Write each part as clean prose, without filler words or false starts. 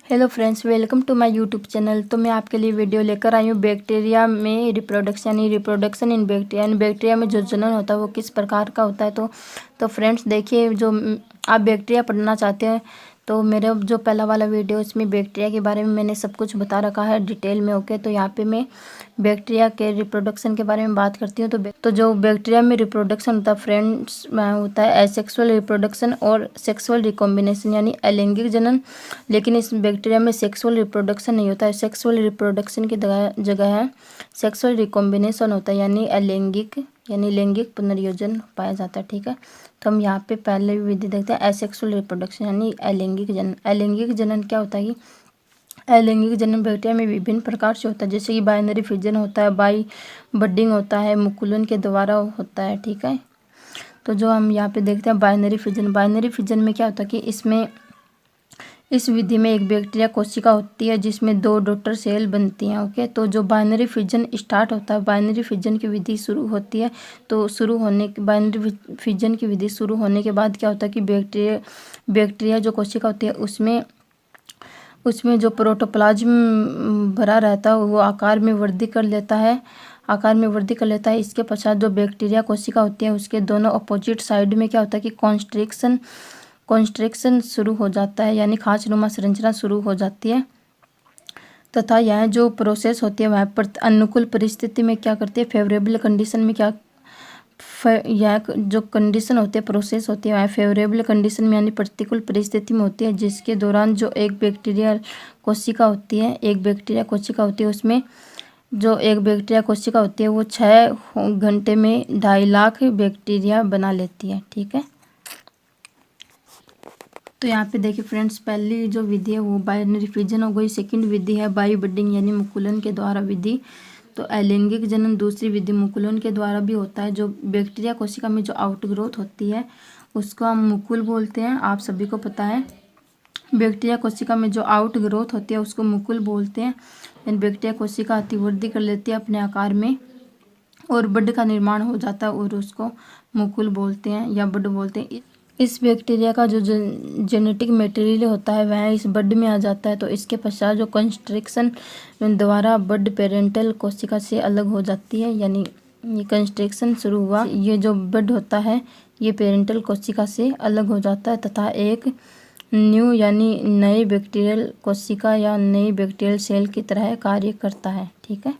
Hello friends, welcome to my YouTube channel. तो मैं आपके लिए वीडियो लेकर आई हूँ बैक्टीरिया में रिप्रोडक्शन इन बैक्टीरिया। बैक्टीरिया में जो जनन होता है वो किस प्रकार का होता है। तो फ्रेंड्स देखिए, जो आप बैक्टीरिया पढ़ना चाहते हैं तो मेरा जो पहला वाला वीडियो इसमें बैक्टीरिया के बारे में मैंने सब कुछ बता रखा है डिटेल में। ओके, तो यहाँ पे मैं बैक्टीरिया के रिप्रोडक्शन के बारे में बात करती हूँ। तो जो बैक्टीरिया में रिप्रोडक्शन होता है फ्रेंड्स, होता है एसेक्सुअल रिप्रोडक्शन और सेक्सुअल रिकॉम्बिनेशन यानी अलैंगिक जनन। लेकिन इस बैक्टीरिया में सेक्सुअल रिप्रोडक्शन नहीं होता है। सेक्सुअल रिप्रोडक्शन की जगह है सेक्सुअल रिकॉम्बिनेशन होता है यानी लैंगिक पुनर्योजन पाया जाता है। ठीक है, तो हम यहाँ पे पहले विधि देखते हैं एसेक्सुअल रिप्रोडक्शन यानी अलैंगिक जनन। अलैंगिक जनन क्या होता है कि अलैंगिक जनन बैक्टीरिया में विभिन्न प्रकार से होता है, जैसे कि बाइनरी फिजन होता है, बाई बडिंग होता है, मुकुलन के द्वारा होता है। ठीक है, तो जो हम यहाँ पे देखते हैं बाइनरी फिजन में क्या होता है कि इस विधि में एक बैक्टीरिया कोशिका होती है जिसमें 2 डॉटर सेल बनती हैं। ओके, तो जो बाइनरी फिजन स्टार्ट होता है, बाइनरी फिजन की विधि शुरू होती है। तो बाइनरी फिजन की विधि शुरू होने के बाद क्या होता है कि बैक्टीरिया जो कोशिका होती है उसमें जो प्रोटोप्लाज्म भरा रहता है वो आकार में वृद्धि कर लेता है। इसके पश्चात जो बैक्टीरिया कोशिका होती है उसके दोनों अपोजिट साइड में क्या होता है कि कॉन्स्ट्रिक्शन शुरू हो जाता है, यानी खांचनुमा संरचना शुरू हो जाती है। तथा यह जो प्रोसेस होती है वह अनुकूल परिस्थिति में क्या करती है, फेवरेबल कंडीशन में यह जो कंडीशन होती है, प्रोसेस होती है वह फेवरेबल कंडीशन में यानी प्रतिकूल परिस्थिति में होती है, जिसके दौरान जो एक बैक्टीरिया कोशिका होती है उसमें जो एक बैक्टीरिया कोशिका होती है वो 6 घंटे में 2.5 लाख बैक्टीरिया बना लेती है। ठीक है, तो यहाँ पे देखिए फ्रेंड्स, पहली जो विधि है वो बाइनरी फिजन हो गई। सेकंड विधि है बाई बडिंग यानी मुकुलन के द्वारा विधि। तो अलैंगिक जनन दूसरी विधि मुकुलन के द्वारा भी होता है। जो बैक्टीरिया कोशिका में जो आउटग्रोथ होती है उसको हम मुकुल बोलते हैं, आप सभी को पता है। बैक्टीरिया कोशिका में जो आउटग्रोथ होती है उसको मुकुल बोलते हैं। यानी बैक्टीरिया कोशिका अतिवृद्धि कर लेती है अपने आकार में और बड का निर्माण हो जाता है और उसको मुकुल बोलते हैं या बड बोलते हैं। इस बैक्टीरिया का जो जेनेटिक मटेरियल होता है वह इस बड में आ जाता है। तो इसके पश्चात जो कंस्ट्रक्शन द्वारा बड पेरेंटल कोशिका से अलग हो जाती है, यानी ये कंस्ट्रक्शन शुरू हुआ, ये जो बड होता है ये पेरेंटल कोशिका से अलग हो जाता है तथा एक न्यू यानी नई बैक्टीरियल कोशिका या नई बैक्टीरियल सेल की तरह कार्य करता है। ठीक है,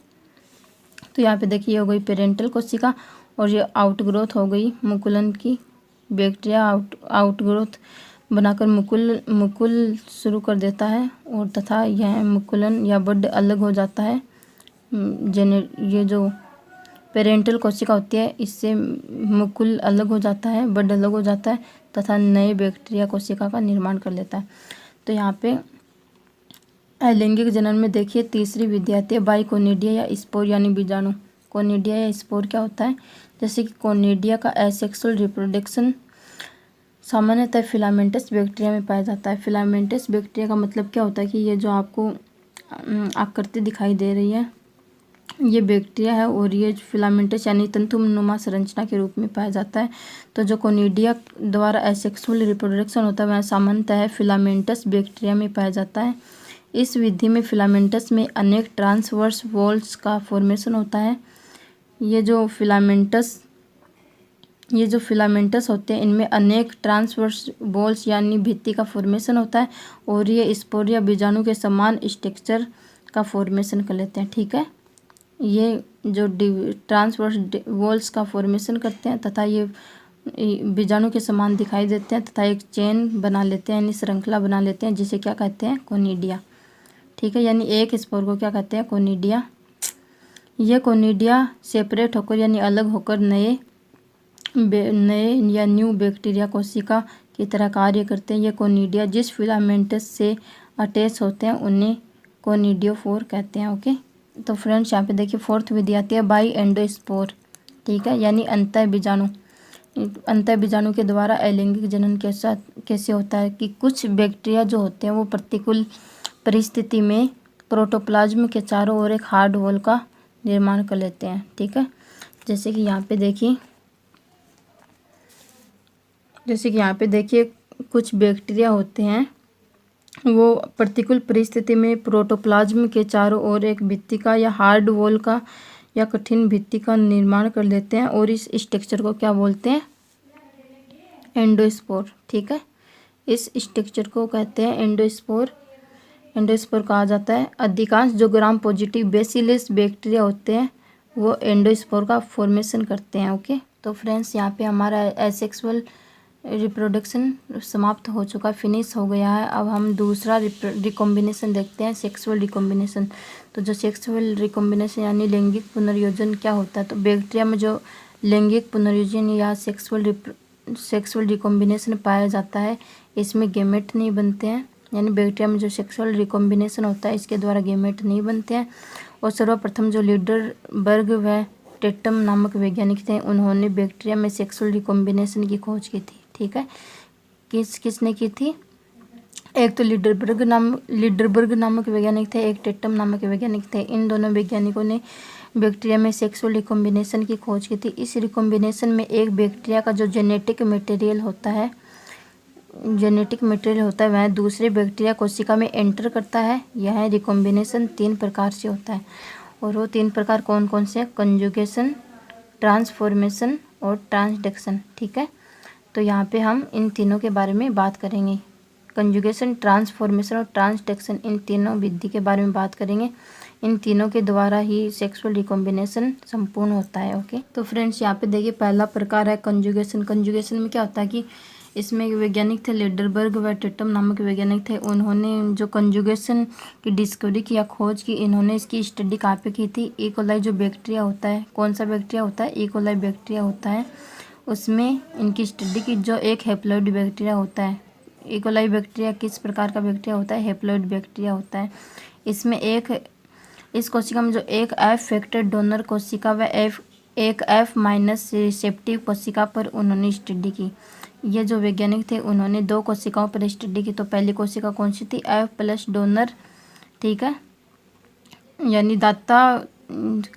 तो यहाँ पे देखिए हो गई पेरेंटल कोशिका और ये आउटग्रोथ हो गई मुकुलन की। बैक्टीरिया आउटग्रोथ बनाकर मुकुल शुरू कर देता है और तथा यह मुकुलन या बड अलग हो जाता है। ये जो पेरेंटल कोशिका होती है इससे मुकुल अलग हो जाता है, बड अलग हो जाता है तथा नए बैक्टीरिया कोशिका का निर्माण कर लेता है। तो यहाँ पे अलैंगिक जनन में देखिए तीसरी विधि आती है बाइकोनिडिया या स्पोर यानी बीजाणु। कोनिडिया या स्पोर क्या होता है, जैसे कि कोनिडिया का एसेक्सुअल रिप्रोडक्शन सामान्यतः फिलामेंटस बैक्टीरिया में पाया जाता है। फिलामेंटस बैक्टीरिया का मतलब क्या होता है कि ये जो आपको आकृति दिखाई दे रही है ये बैक्टीरिया है और ये फिलामेंटस यानी तंतुनुमा संरचना के रूप में पाया जाता है। तो जो कोनिडिया द्वारा एसेक्सुअल रिप्रोडक्शन होता है वह सामान्यतः फिलामेंटस बैक्टीरिया में पाया जाता है। इस विधि में फिलामेंटस में अनेक ट्रांसवर्स वॉल्स का फॉर्मेशन होता है। ये जो फिलामेंटस होते हैं इनमें अनेक ट्रांसवर्स वॉल्स यानी भित्ति का फॉर्मेशन होता है और ये स्पोर या बीजाणु के समान स्ट्रक्चर का फॉर्मेशन कर लेते हैं। ठीक है, ये जो ट्रांसवर्स वॉल्स का फॉर्मेशन करते हैं तथा ये बीजाणु के समान दिखाई देते हैं तथा एक चेन बना लेते हैं यानी श्रृंखला बना लेते हैं, जिसे क्या कहते हैं, कोनिडिया। ठीक है, यानी एक स्पोर को क्या कहते हैं, कोनिडिया। ये कोनिडिया सेपरेट होकर यानी अलग होकर नए या न्यू बैक्टीरिया कोशिका की तरह कार्य करते हैं। ये कोनिडिया जिस फिलामेंटस से अटैच होते हैं उन्हें कोनिडियोफोर कहते हैं। ओके, तो फ्रेंड्स यहाँ पे देखिए फोर्थ विधि आती है बाई एंडोस्पोर। ठीक है, यानी अंतः बीजाणु के द्वारा अलैंगिक जनन कैसे होता है कि कुछ बैक्टीरिया जो होते हैं वो प्रतिकूल परिस्थिति में प्रोटोप्लाज्म के चारों ओर एक हार्ड वॉल का निर्माण कर लेते हैं। ठीक है, जैसे कि यहाँ पे देखिए कुछ बैक्टीरिया होते हैं वो प्रतिकूल परिस्थिति में प्रोटोप्लाज्म के चारों ओर एक भित्तिका या हार्ड वॉल का या कठिन भित्ति का निर्माण कर लेते हैं और इस स्ट्रक्चर को क्या बोलते हैं? एंडोस्पोर। ठीक है, इस स्ट्रक्चर को कहते हैं एंडोस्पोर। एंडोस्पोर कहा जाता है। अधिकांश जो ग्राम पॉजिटिव बेसिलस बैक्टीरिया होते हैं वो एंडोस्पोर का फॉर्मेशन करते हैं। ओके, तो फ्रेंड्स यहाँ पे हमारा एसेक्सुअल रिप्रोडक्शन समाप्त हो चुका, फिनिश हो गया है। अब हम दूसरा रिकॉम्बिनेशन देखते हैं, सेक्सुअल रिकॉम्बिनेशन। तो जो सेक्सुअल रिकॉम्बिनेशन यानी लैंगिक पुनर्योजन क्या होता है? तो बैक्टीरिया में जो लैंगिक पुनर्योजन या सेक्सुअल रिकॉम्बिनेशन पाया जाता है, इसमें गैमेट नहीं बनते हैं। यानी बैक्टीरिया में जो सेक्सुअल रिकॉम्बिनेशन होता है इसके द्वारा गैमेट नहीं बनते हैं। और सर्वप्रथम जो लीडरबर्ग व टेटम नामक वैज्ञानिक थे, उन्होंने बैक्टीरिया में सेक्सुअल रिकॉम्बिनेशन की खोज की थी। ठीक है, किसने की थी? एक तो लीडरबर्ग नामक वैज्ञानिक थे, एक टेटम नामक वैज्ञानिक थे। इन दोनों वैज्ञानिकों ने बैक्टीरिया में सेक्सुअल रिकॉम्बिनेशन की खोज की थी। इस रिकॉम्बिनेशन में एक बैक्टीरिया का जो जेनेटिक मटेरियल होता है वह दूसरे बैक्टीरिया कोशिका में एंटर करता है। यह रिकॉम्बिनेशन 3 प्रकार से होता है और वो 3 प्रकार कौन कौन से? कंजुगेशन, ट्रांसफॉर्मेशन और ट्रांसडक्शन। ठीक है, तो यहाँ पे हम इन तीनों के बारे में बात करेंगे। कंजुगेशन, ट्रांसफॉर्मेशन और ट्रांसडक्शन, इन तीनों विधि के बारे में बात करेंगे। इन तीनों के द्वारा ही सेक्सुअल रिकॉम्बिनेशन संपूर्ण होता है। ओके, तो फ्रेंड्स यहाँ पे देखिए पहला प्रकार है कंजुगेशन। कंजुगेशन में क्या होता है कि इसमें एक वैज्ञानिक थे लीडरबर्ग व टेटम नामक वैज्ञानिक थे। उन्होंने जो कंजुगेशन की डिस्कवरी की या खोज की, इन्होंने इसकी स्टडी कहाँ पे की थी? इकोलाई जो बैक्टीरिया होता है, कौन सा बैक्टीरिया होता है? इकोलाई बैक्टीरिया होता है, उसमें इनकी स्टडी की। जो एक हैप्लॉइड बैक्टीरिया होता है, इकोलाई बैक्टीरिया किस प्रकार का बैक्टीरिया होता है? हैप्लॉइड बैक्टीरिया होता है। इसमें इस कोशिका में जो एक एफ फैक्टर डोनर कोशिका व एक एफ माइनस रिसेप्टिव कोशिका पर उन्होंने स्टडी की। ये जो वैज्ञानिक थे उन्होंने 2 कोशिकाओं पर स्टडी की। तो पहली कोशिका कौन सी थी? F plus donor. ठीक है, यानी दाता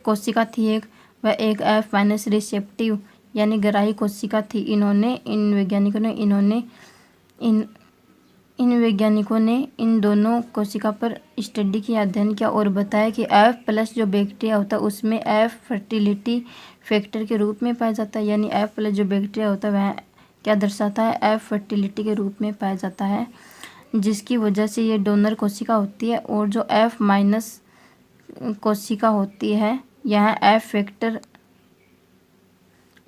कोशिका थी एक, व एक एफ माइनस रिसेप्टिव यानी ग्राही कोशिका थी। इन वैज्ञानिकों ने इन दोनों कोशिका पर स्टडी किया, अध्ययन किया और बताया कि एफ प्लस जो बैक्टीरिया होता है उसमें एफ फर्टिलिटी फैक्टर के रूप में पाया जाता है। यानी एफ प्लस जो बैक्टीरिया होता है वह क्या दर्शाता है? एफ फर्टिलिटी के रूप में पाया जाता है, जिसकी वजह से ये डोनर कोशिका होती है। और जो एफ माइनस कोशिका होती है, यह एफ फैक्टर,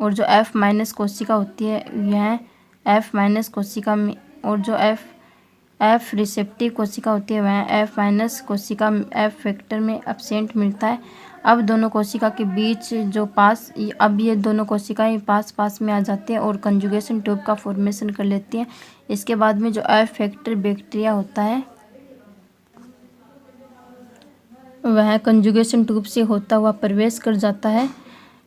और जो एफ माइनस कोशिका होती है यह एफ माइनस कोशिका में, और जो एफ रिसेप्टिव कोशिका होती है वह एफ माइनस कोशिका एफ फैक्टर में एब्सेंट मिलता है। अब दोनों कोशिका के बीच अब ये दोनों कोशिकाएं पास में आ जाती हैं और कंजुगेशन ट्यूब का फॉर्मेशन कर लेती हैं। इसके बाद में जो एफ फैक्टर बैक्टीरिया होता है वह कंजुगेशन ट्यूब से होता हुआ प्रवेश कर जाता है।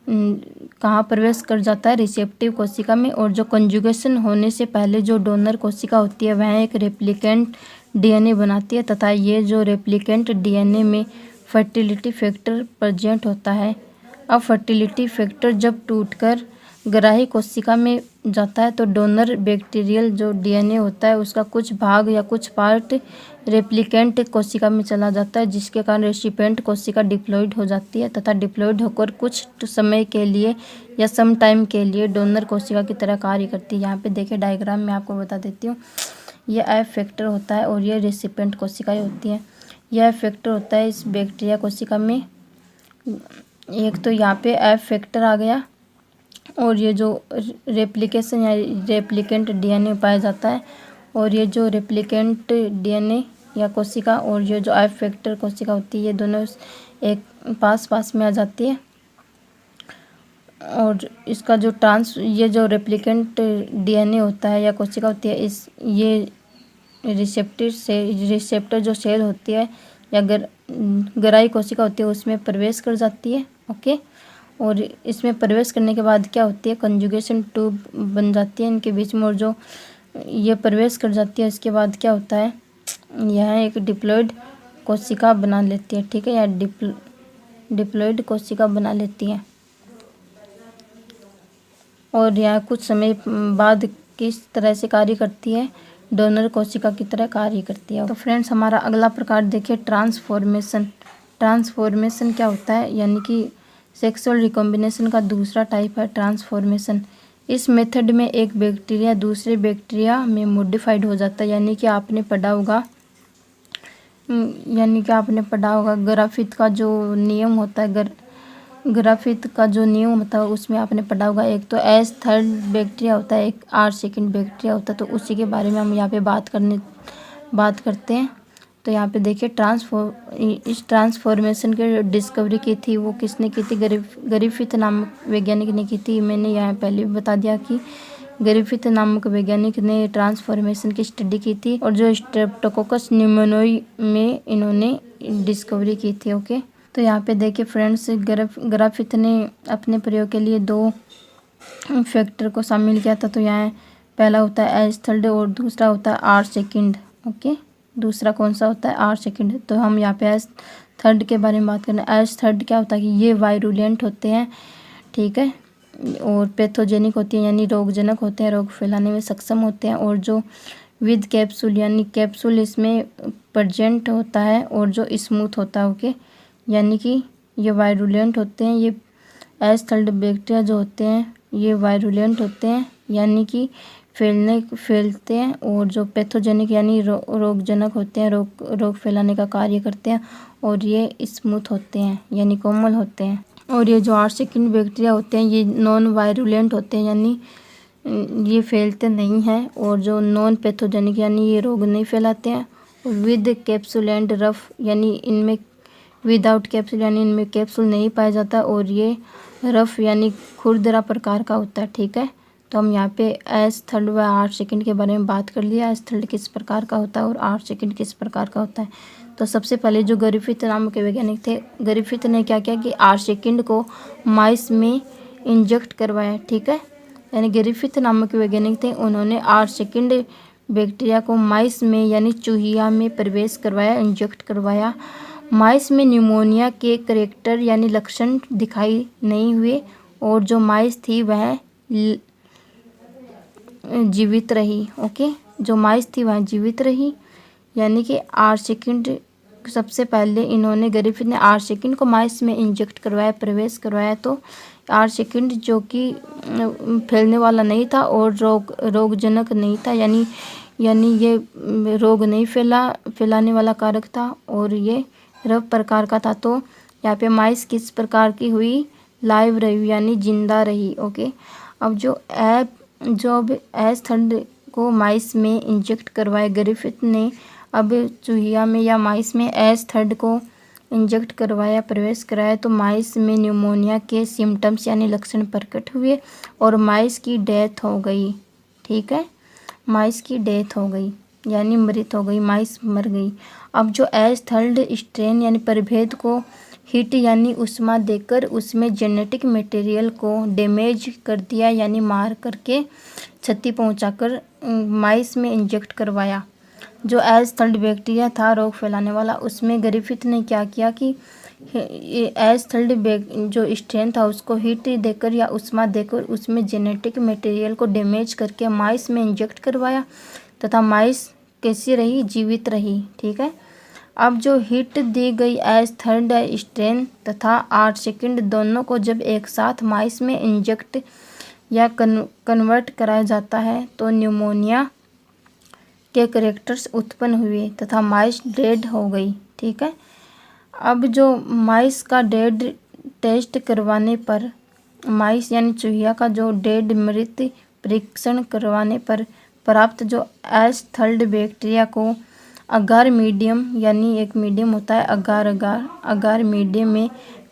कहाँ प्रवेश कर जाता है? रिसेप्टिव कोशिका में। और जो कंजुगेशन होने से पहले जो डोनर कोशिका होती है वह एक रेप्लिकेंट डीएनए बनाती है तथा ये जो रेप्लिकेंट डीएनए में फर्टिलिटी फैक्टर प्रेजेंट होता है। अब फर्टिलिटी फैक्टर जब टूटकर ग्राही कोशिका में जाता है तो डोनर बैक्टीरियल जो डीएनए होता है उसका कुछ भाग या कुछ पार्ट रेप्लिकेंट कोशिका में चला जाता है, जिसके कारण रेसिपिएंट कोशिका डिप्लॉइड हो जाती है तथा डिप्लॉइड होकर कुछ समय के लिए या सम टाइम के लिए डोनर कोशिका की तरह कार्य करती है। यहाँ पे देखिए डायग्राम में आपको बता देती हूँ। यह एफ फैक्टर होता है और ये रेसिपिएंट कोशिकाएँ होती हैं। यह फैक्टर होता है इस बैक्टीरिया कोशिका में। एक तो यहाँ पे एफ फैक्टर आ गया और ये जो रेप्लिकेशन या रेप्लिकेंट डीएनए पाया जाता है, और ये जो रेप्लिकेंट डीएनए या कोशिका और ये जो एफ फैक्टर कोशिका होती है ये दोनों एक पास में आ जाती है। और इसका जो ये जो रेप्लिकेंट डीएनए होता है या कोशिका होती है ये रिसेप्टर जो सेल होती है या ग्राही कोशिका होती है उसमें प्रवेश कर जाती है। ओके, और इसमें प्रवेश करने के बाद क्या होती है? कंजुगेशन ट्यूब बन जाती है इनके बीच में, और जो ये प्रवेश कर जाती है इसके बाद क्या होता है? यह एक डिप्लॉइड कोशिका बना लेती है। ठीक है, या डिप्लॉइड कोशिका बना लेती है। और यह कुछ समय बाद किस तरह से कार्य करती है? डोनर कोशिका की तरह कार्य करती है। तो फ्रेंड्स हमारा अगला प्रकार देखिए ट्रांसफॉर्मेशन। ट्रांसफॉर्मेशन क्या होता है, यानी कि सेक्सुअल रिकॉम्बिनेशन का दूसरा टाइप है ट्रांसफॉर्मेशन। इस मेथड में एक बैक्टीरिया दूसरे बैक्टीरिया में मॉडिफाइड हो जाता है, यानी कि आपने पढ़ा होगा ग्राफिथ का जो नियम होता है, ग्राफिथ का जो नियम होता है उसमें आपने पढ़ा होगा, एक तो एस थर्ड बैक्टीरिया होता है, एक आर सेकंड बैक्टीरिया होता है। तो उसी के बारे में हम यहाँ पे बात करते हैं। तो यहाँ पे देखिए इस ट्रांसफॉर्मेशन की डिस्कवरी की थी, वो किसने की थी, ग्रिफिथ नामक वैज्ञानिक ने की थी। मैंने यहाँ पहले भी बता दिया कि ग्रिफिथ नामक वैज्ञानिक ने ट्रांसफॉर्मेशन की स्टडी की थी, और जो स्ट्रेप्टोकोकस न्यूमोनियाई में इन्होंने डिस्कवरी की थी। ओके, तो यहाँ पे देखिए फ्रेंड्स ग्रिफिथ ने अपने प्रयोग के लिए 2 फैक्टर को शामिल किया था। तो यहाँ पहला होता है एच थर्ड और दूसरा होता है आर सेकंड। ओके, दूसरा कौन सा होता है, आर सेकंड। तो हम यहाँ पे एच थर्ड के बारे में बात करें। एच थर्ड क्या होता है कि ये वायरुलेंट होते हैं, ठीक है, और पैथोजेनिक होती हैं, यानी रोगजनक होते हैं, रोग फैलाने में सक्षम होते हैं, और जो विद कैप्सूल यानी कैप्सूल इसमें प्रेजेंट होता है, और जो स्मूथ होता है। ओके, यानी कि ये वायरुलेंट होते हैं। ये एच थर्ड बैक्टीरिया जो होते हैं ये वायरुलेंट होते हैं, यानी कि फैलते हैं, और जो पैथोजेनिक यानी रोगजनक होते हैं, रोग फैलाने का कार्य करते हैं, और ये स्मूथ होते हैं यानी कोमल होते हैं। और ये जो आर सेकंड बैक्टीरिया होते हैं ये नॉन वायरुलेंट होते हैं, यानी ये फैलते नहीं हैं, और जो नॉन पैथोजेनिक यानी ये रोग नहीं फैलाते हैं। विद कैप्सूल एंड रफ यानी इनमें विदाउट कैप्सूल यानी इनमें कैप्सूल नहीं पाया जाता, और ये रफ यानी खुरदरा प्रकार का होता है। ठीक है, तो हम यहाँ पे एच थर्ड व आर सेकंड के बारे में बात कर लिया। एच थर्ड किस प्रकार का होता है और आर सेकंड किस प्रकार का होता है। तो सबसे पहले जो ग्रिफिथ नाम के वैज्ञानिक थे, ग्रिफिथ ने क्या किया कि आर सेकंड को माइस में इंजेक्ट करवाया। ठीक है, यानी ग्रिफिथ नामक वैज्ञानिक थे, उन्होंने आर सेकंड बैक्टीरिया को माइस में यानी चूहिया में प्रवेश करवाया, इंजेक्ट करवाया। माइस में न्यूमोनिया के करैक्टर यानी लक्षण दिखाई नहीं हुए, और जो माइस थी वह जीवित रही। ओके, जो माइस थी वह जीवित रही, यानी कि आर सेकंड सबसे पहले इन्होंने ग्रिफिथ ने आर सेकंड को माइस में इंजेक्ट करवाया, प्रवेश करवाया। तो आर सेकंड जो कि फैलने वाला नहीं था और रोगजनक नहीं था, यानी ये रोग नहीं फैलाने वाला कारक था, और ये रव प्रकार का था। तो यहाँ पे माइस किस प्रकार की हुई, लाइव रही यानी जिंदा रही। ओके, अब अब एच थर्ड को माइस में इंजेक्ट करवाए ग्रिफिथ ने, अब चूहिया में या माइस में एच थर्ड को इंजेक्ट करवाया, प्रवेश कराया, तो माइस में न्यूमोनिया के सिम्टम्स यानी लक्षण प्रकट हुए, और माइस की डेथ हो गई। ठीक है, माइस की डेथ हो गई यानी मृत हो गई, माइस मर गई। अब जो एच थर्ड स्ट्रेन यानी प्रभेद को हीट यानी उष्मा देकर उसमें जेनेटिक मटेरियल को डैमेज कर दिया, यानी मार करके क्षति पहुंचाकर माइस में इंजेक्ट करवाया। जो एच थर्ड बैक्टीरिया था रोग फैलाने वाला, उसमें ग्रिफिथ ने क्या किया कि एच थर्ड जो स्ट्रेन था उसको हीट देकर या उष्मा देकर उसमें जेनेटिक मटेरियल को डैमेज करके माइस में इंजेक्ट करवाया, तथा माइस कैसी रही, जीवित रही। ठीक है, अब जो हीट दी गई एच थर्ड स्ट्रेन तथा आर सेकंड दोनों को जब एक साथ माइस में इंजेक्ट या कन्वर्ट कराया जाता है तो न्यूमोनिया के करैक्टर्स उत्पन्न हुए तथा माइस डेड हो गई। ठीक है, अब जो माइस का डेड टेस्ट करवाने पर, माइस यानी चूहिया का जो डेड मृत परीक्षण करवाने पर प्राप्त जो एच थर्ड बैक्टीरिया को अगार मीडियम यानी एक मीडियम होता है अगार मीडियम में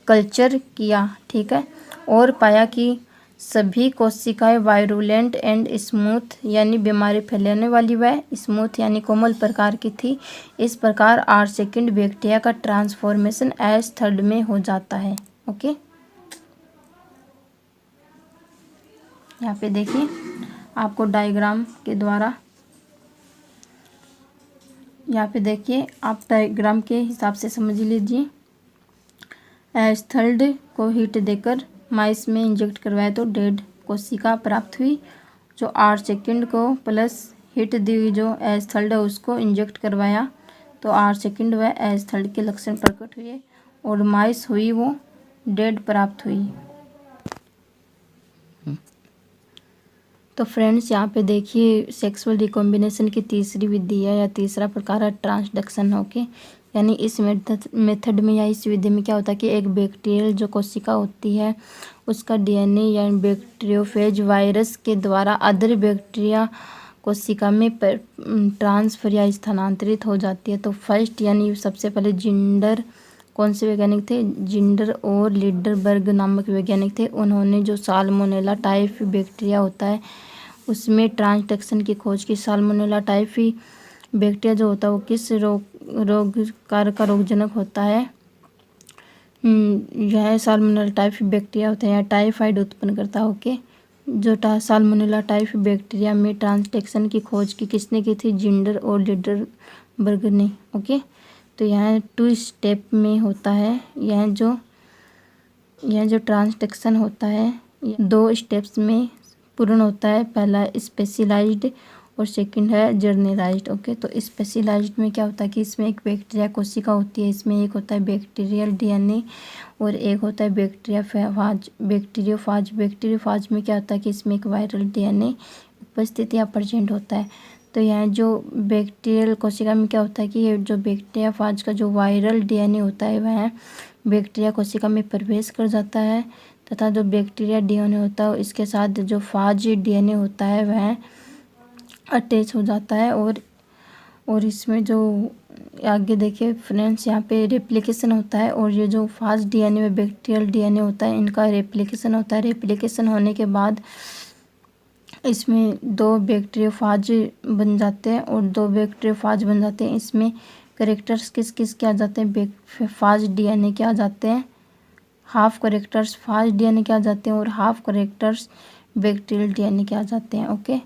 कल्चर किया। ठीक है, और पाया कि सभी कोशिकाएं वायरुलेंट एंड स्मूथ यानी बीमारी फैलाने वाली व स्मूथ यानी कोमल प्रकार की थी। इस प्रकार आर सेकंड बैक्टीरिया का ट्रांसफॉर्मेशन एच थर्ड में हो जाता है। ओके, यहाँ पे देखिए आपको डायग्राम के द्वारा, यहाँ पे देखिए आप डायग्राम के हिसाब से समझ लीजिए। एच थर्ड को हीट देकर माइस में इंजेक्ट करवाया तो डेड कोशिका प्राप्त हुई। जो आर सेकंड को प्लस हिट दी जो एज थर्ड है उसको इंजेक्ट करवाया तो R सेकंड व एज थर्ड के लक्षण प्रकट हुए और माइस हुई वो डेड प्राप्त हुई। तो फ्रेंड्स यहाँ पे देखिए सेक्सुअल रिकॉम्बिनेशन की तीसरी विधि है या तीसरा प्रकार है ट्रांसडक्शन। ओके, यानी इस मेथड में या इस विधि में क्या होता है कि एक बैक्टीरियल जो कोशिका होती है उसका डीएनए या बैक्टीरियोफेज वायरस के द्वारा अदर बैक्टीरिया कोशिका में ट्रांसफर या स्थानांतरित हो जाती है। तो फर्स्ट यानी सबसे पहले जिंडर कौन से वैज्ञानिक थे, जिंडर और लीडरबर्ग नामक वैज्ञानिक थे। उन्होंने जो साल्मोनेला टाइप बैक्टीरिया होता है उसमें ट्रांसडक्शन की खोज की। साल्मोनेला टाइफी बैक्टीरिया जो होता है वो किस रोगकारक का रोगजनक होता है, यह साल्मोनेला टाइफी बैक्टीरिया होता है या टाइफाइड उत्पन्न करता है। ओके, जो साल्मोनेला टाइफी बैक्टीरिया में ट्रांसडक्शन की खोज की किसने की थी, जिंडर और लीडरबर्ग ने। ओके, तो यह 2 स्टेप में होता है। यह जो ट्रांसडक्शन होता है 2 स्टेप्स में पूर्ण होता है। पहला स्पेशलाइज्ड और सेकंड है जर्नलाइज्ड। ओके, तो स्पेशलाइज्ड में क्या होता है कि इसमें एक बैक्टीरिया कोशिका होती है, इसमें एक होता है बैक्टीरियल डीएनए और एक होता है बैक्टीरियोफाज। बैक्टीरियोफाज में क्या होता है कि इसमें एक वायरल डीएनए उपस्थित या प्रेजेंट होता है। तो यहाँ जो बैक्टीरियल कोशिका में क्या होता है कि ये जो बैक्टीरियाफाज का जो वायरल डीएनए होता है वह बैक्टीरिया कोशिका में प्रवेश कर जाता है तथा जो बैक्टीरिया डीएनए होता है इसके साथ जो फाज डीएनए होता है वह अटैच हो जाता है। और इसमें जो आगे देखिए फ्रेंड्स यहाँ पे रेप्लिकेशन होता है और ये जो फाज डीएनए व बैक्टीरियल डीएनए होता है इनका रेप्लिकेशन होता है। रेप्लिकेशन होने के बाद इसमें 2 बैक्टीरियोफाज बन जाते हैं और 2 बैक्टीरियोफाज बन जाते हैं। इसमें करेक्टर्स किस किस के आ जाते हैं, फाज डीएनए के आ जाते हैं, हाफ करेक्टर्स फाज डीएनए के आ जाते हैं और हाफ करेक्टर्स बैक्टीरियल डीएनए के आ जाते हैं। ओके,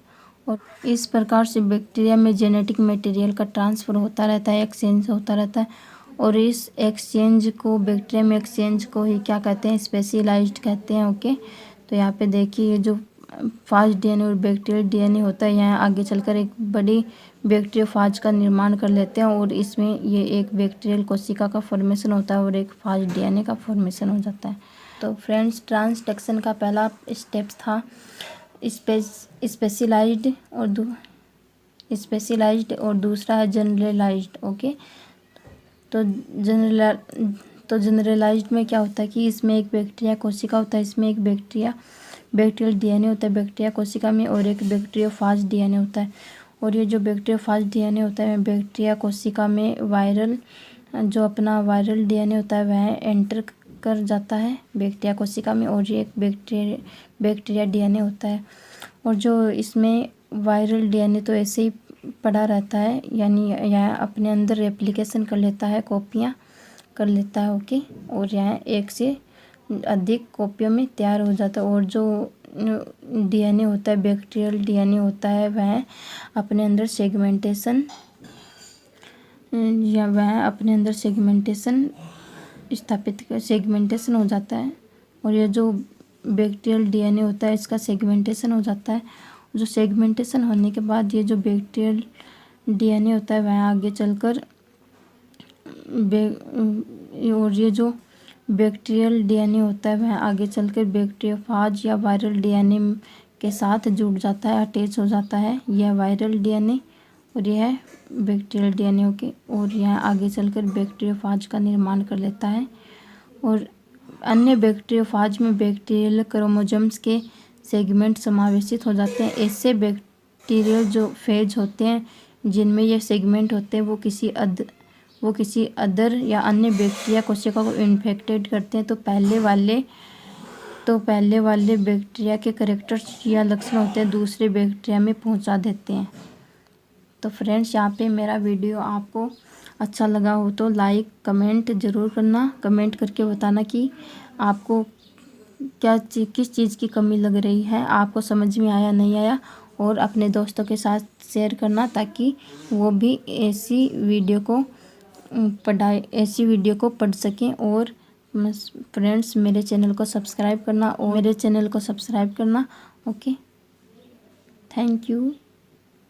और इस प्रकार से बैक्टीरिया में जेनेटिक मटेरियल का ट्रांसफ़र होता रहता है, एक्सचेंज होता रहता है और इस एक्सचेंज को बैक्टीरिया में एक्सचेंज को ही क्या कहते हैं, स्पेशलाइज्ड कहते हैं। ओके, तो यहाँ पे देखिए जो फाज डीएनए और बैक्टीरियल डीएनए होता है यहाँ आगे चलकर एक बड़ी बैक्टीरियोफाज का निर्माण कर लेते हैं और इसमें ये एक बैक्टीरियल कोशिका का फॉर्मेशन होता है और एक फाज डीएनए का फॉर्मेशन हो जाता है। तो फ्रेंड्स ट्रांसडक्शन का पहला स्टेप था स्पेशलाइज्ड और दूसरा है जनरलाइज्ड। ओके, तो जनरलाइज्ड में क्या होता है कि इसमें एक बैक्टीरिया कोशिका होता है, इसमें एक बैक्टीरियल डीएनए होता है बैक्टीरिया कोशिका में और एक बैक्टीरियोफाज डीएनए होता है। और ये जो बैक्टीरियोफाज डीएनए होता है बैक्टीरिया कोशिका में वायरल डीएनए होता है वह एंटर कर जाता है बैक्टीरिया कोशिका में और ये एक बैक्टीरिया डीएनए होता है। और जो इसमें वायरल डीएनए तो ऐसे ही पड़ा रहता है, यानी यह अपने अंदर रेप्लिकेशन कर लेता है, कॉपियाँ कर लेता है। ओके, और यह एक से अधिक कॉपियों में तैयार हो जाता है। और जो डीएनए होता है बैक्टीरियल डीएनए होता है वह अपने अंदर सेगमेंटेशन सेगमेंटेशन हो जाता है। और ये जो बैक्टीरियल डीएनए होता है इसका सेगमेंटेशन हो जाता है। जो सेगमेंटेशन होने के बाद ये जो बैक्टीरियल डीएनए होता है वह आगे चलकर और ये जो बैक्टीरियल डीएनए होता है वह आगे चलकर बैक्टीरियोफाज या वायरल डीएनए के साथ जुड़ जाता है, अटैच हो जाता है। यह वायरल डीएनए और यह है बैक्टीरियल डीएनए। ओके, और यह आगे चलकर बैक्टीरियोफाज का निर्माण कर लेता है। और अन्य बैक्टीरियोफाज में बैक्टीरियल क्रोमोसोम्स के सेगमेंट समावेशित हो जाते हैं। ऐसे बैक्टीरियल जो फेज होते हैं जिनमें ये सेगमेंट होते हैं वो किसी अदर या अन्य बैक्टीरिया कोशिका को इन्फेक्टेड करते हैं। तो पहले वाले बैक्टीरिया के कैरेक्टर्स या लक्षण होते हैं दूसरे बैक्टीरिया में पहुंचा देते हैं। तो फ्रेंड्स यहाँ पे मेरा वीडियो आपको अच्छा लगा हो तो लाइक कमेंट ज़रूर करना, कमेंट करके बताना कि आपको किस चीज़ की कमी लग रही है, आपको समझ में आया नहीं आया, और अपने दोस्तों के साथ शेयर करना ताकि वो भी ऐसी वीडियो को पढ़ सकें। और फ्रेंड्स मेरे चैनल को सब्सक्राइब करना ओके, थैंक यू।